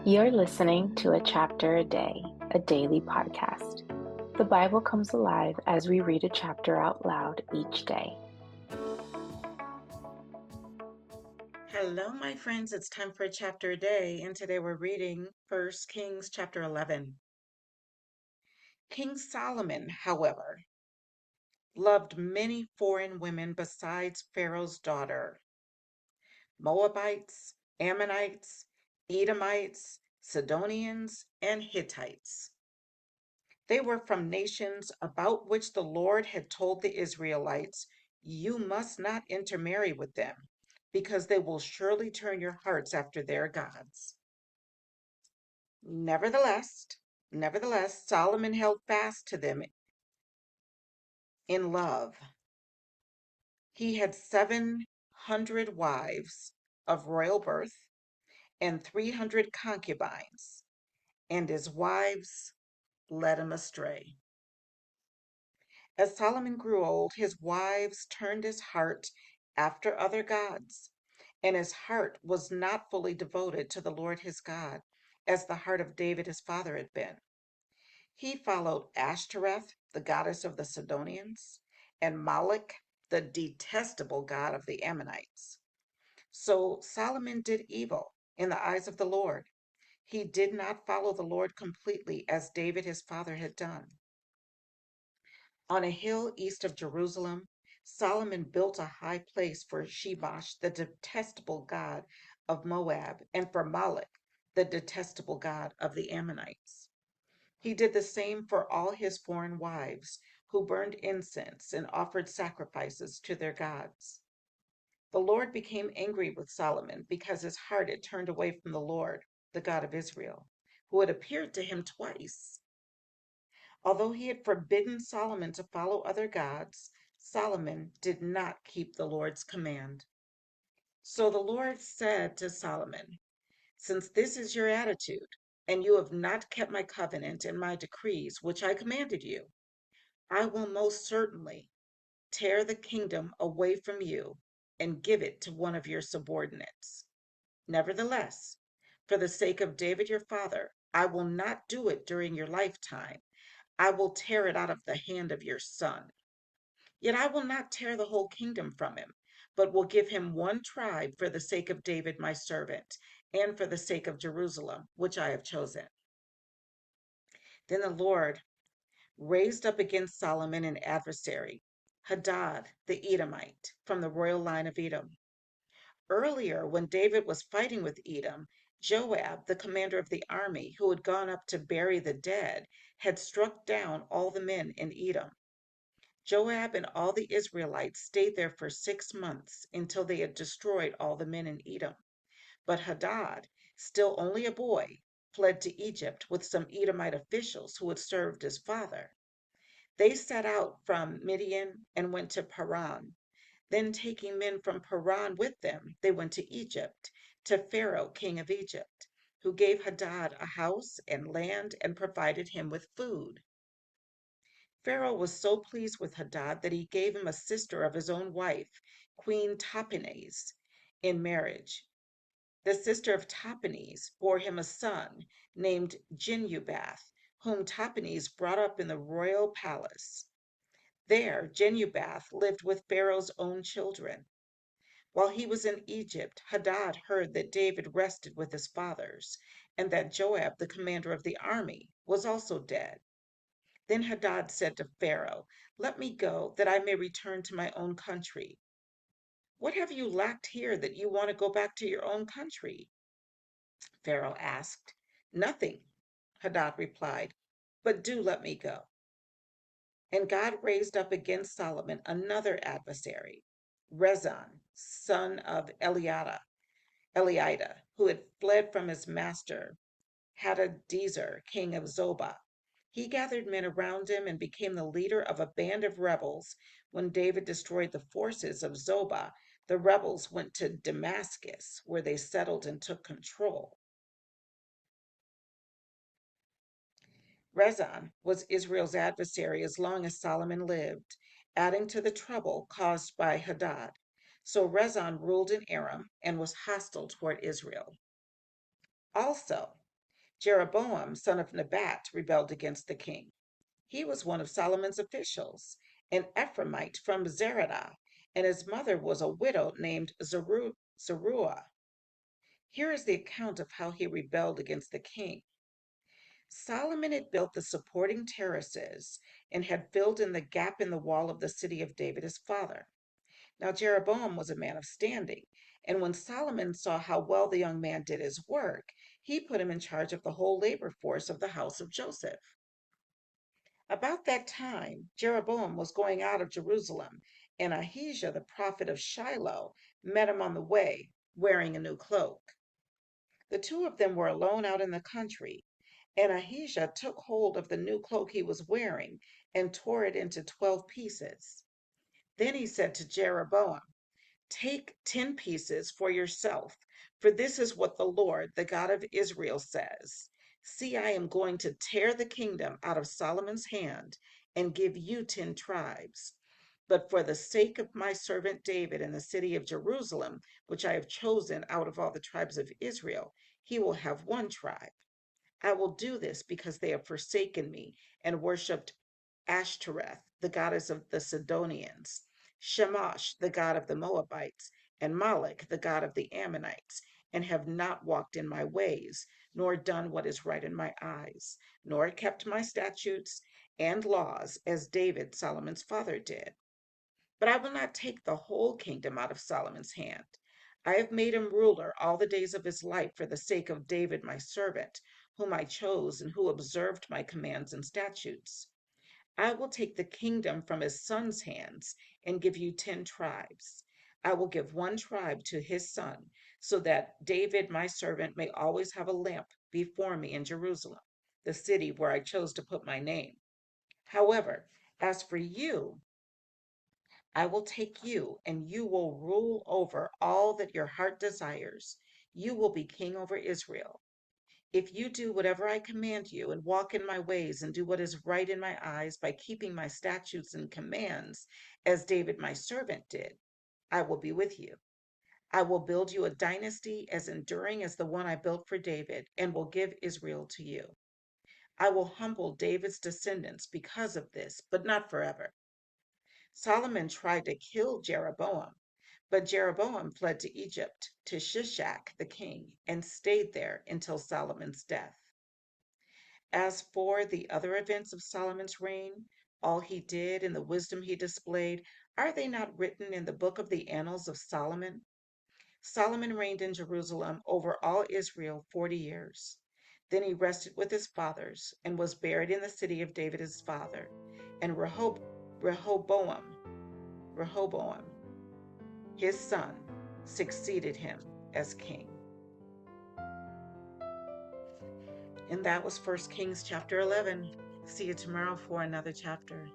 You're listening to A Chapter a Day, a daily podcast. The Bible comes alive as we read a chapter out loud each day. Hello, my friends. It's time for a chapter a day, and today we're reading 1 Kings chapter 11. King Solomon, however, loved many foreign women besides Pharaoh's daughter: Moabites, Ammonites, Edomites, Sidonians, and Hittites. They were from nations about which the Lord had told the Israelites, "You must not intermarry with them, because they will surely turn your hearts after their gods." Nevertheless, nevertheless, Solomon held fast to them in love. He had 700 wives of royal birth and 300 concubines, and his wives led him astray. As Solomon grew old, his wives turned his heart after other gods, and his heart was not fully devoted to the Lord his God, as the heart of David his father had been. He followed Ashtoreth, the goddess of the Sidonians, and Moloch, the detestable god of the Ammonites. So Solomon did evil in the eyes of the Lord. He did not follow the Lord completely as David his father had done. On a hill east of Jerusalem, Solomon built a high place for Shebash, the detestable god of Moab, and for Moloch, the detestable god of the Ammonites. He did the same for all his foreign wives, who burned incense and offered sacrifices to their gods. The Lord became angry with Solomon because his heart had turned away from the Lord, the God of Israel, who had appeared to him twice. Although he had forbidden Solomon to follow other gods, Solomon did not keep the Lord's command. So the Lord said to Solomon, "Since this is your attitude, and you have not kept my covenant and my decrees, which I commanded you, I will most certainly tear the kingdom away from you and give it to one of your subordinates. Nevertheless, for the sake of David your father, I will not do it during your lifetime. I will tear it out of the hand of your son. Yet I will not tear the whole kingdom from him, but will give him one tribe for the sake of David my servant, and for the sake of Jerusalem, which I have chosen." Then the Lord raised up against Solomon an adversary, Hadad the Edomite, from the royal line of Edom. Earlier, when David was fighting with Edom, Joab, the commander of the army, who had gone up to bury the dead, had struck down all the men in Edom. Joab and all the Israelites stayed there for 6 months until they had destroyed all the men in Edom. But Hadad, still only a boy, fled to Egypt with some Edomite officials who had served his father. They set out from Midian and went to Paran. Then, taking men from Paran with them, they went to Egypt, to Pharaoh, king of Egypt, who gave Hadad a house and land and provided him with food. Pharaoh was so pleased with Hadad that he gave him a sister of his own wife, Queen Tahpenes, in marriage. The sister of Tahpenes bore him a son named Genubath, whom Tahpenes brought up in the royal palace. There, Genubath lived with Pharaoh's own children. While he was in Egypt, Hadad heard that David rested with his fathers, and that Joab, the commander of the army, was also dead. Then Hadad said to Pharaoh, "Let me go, that I may return to my own country." "What have you lacked here that you want to go back to your own country?" Pharaoh asked. "Nothing," Hadad replied, "but do let me go." And God raised up against Solomon another adversary, Rezon, son of Eliada, who had fled from his master, Hadadezer, king of Zobah. He gathered men around him and became the leader of a band of rebels. When David destroyed the forces of Zobah, the rebels went to Damascus, where they settled and took control. Rezon was Israel's adversary as long as Solomon lived, adding to the trouble caused by Hadad. So Rezon ruled in Aram and was hostile toward Israel. Also, Jeroboam, son of Nebat, rebelled against the king. He was one of Solomon's officials, an Ephraimite from Zeradah, and his mother was a widow named Zeruiah. Here is the account of how he rebelled against the king. Solomon had built the supporting terraces and had filled in the gap in the wall of the city of David his father. Now Jeroboam was a man of standing, and when Solomon saw how well the young man did his work, he put him in charge of the whole labor force of the house of Joseph. About that time, Jeroboam was going out of Jerusalem, and Ahijah, the prophet of Shiloh, met him on the way, wearing a new cloak. The two of them were alone out in the country, and Ahijah took hold of the new cloak he was wearing and tore it into 12 pieces. Then he said to Jeroboam, "Take 10 pieces for yourself, for this is what the Lord, the God of Israel, says. See, I am going to tear the kingdom out of Solomon's hand and give you 10 tribes. But for the sake of my servant David and the city of Jerusalem, which I have chosen out of all the tribes of Israel, he will have 1 tribe. I will do this because they have forsaken me and worshipped Ashtoreth, the goddess of the Sidonians, Shamash, the god of the Moabites, and Moloch, the god of the Ammonites, and have not walked in my ways, nor done what is right in my eyes, nor kept my statutes and laws as David, Solomon's father, did. But I will not take the whole kingdom out of Solomon's hand. I have made him ruler all the days of his life for the sake of David, my servant, whom I chose and who observed my commands and statutes. I will take the kingdom from his son's hands and give you 10 tribes. I will give 1 tribe to his son, so that David, my servant, may always have a lamp before me in Jerusalem, the city where I chose to put my name. However, as for you, I will take you, and you will rule over all that your heart desires. You will be king over Israel. If you do whatever I command you and walk in my ways and do what is right in my eyes by keeping my statutes and commands, as David my servant did, I will be with you. I will build you a dynasty as enduring as the one I built for David and will give Israel to you. I will humble David's descendants because of this, but not forever." Solomon tried to kill Jeroboam, but Jeroboam fled to Egypt, to Shishak the king, and stayed there until Solomon's death. As for the other events of Solomon's reign, all he did and the wisdom he displayed, are they not written in the book of the annals of Solomon? Solomon reigned in Jerusalem over all Israel 40 years. Then he rested with his fathers and was buried in the city of David his father. And Rehoboam, his son, succeeded him as king. And that was 1 Kings chapter 11. See you tomorrow for another chapter.